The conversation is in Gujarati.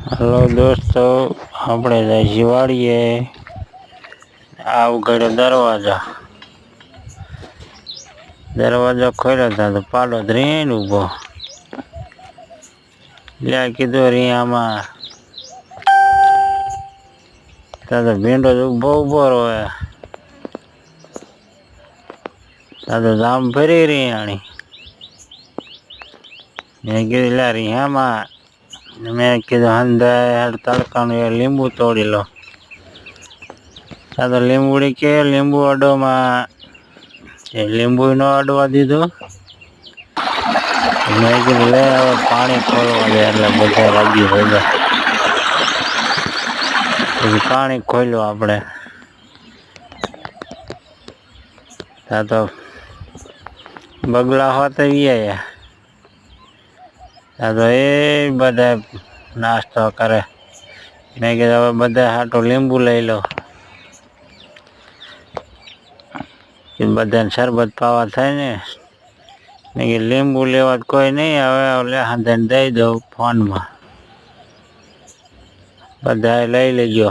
हेलो दोस्तों, આપણે જાય વાડીએ આ ઉઘાડ્યો દરવાજો ખોલ્યો હતા તો પાડો ધ્રીન ઊભો. લે કીધું આમાં તો ભીંડો ઊભો રોવે. તો જામ ફરી રીયાણી. મેં કીધું લે રીહામાં મેં કીધું હંધાય તડકાનું લીંબુ તોડી લો. તો લીંબુડી કે લીંબુ અડોમાં લીંબુ ન અડવા દીધું. મેં કીધું લે હવે પાણી ખોલવા દે એટલે બધા રાજી થઈ જાય. પછી પાણી ખોલ્યું આપણે. તો બગલા હોત ગયા. તો એ બધા નાસ્તો કરે. મેં કીધું હવે બધા હાટું લીંબુ લઈ લો. બધાને શરબત પાવા થાય ને. મેં કીધું લીંબુ લેવા કોઈ નહીં, હવે હાંધને દઈ દઉં ફોનમાં. બધા લઈ લેજો.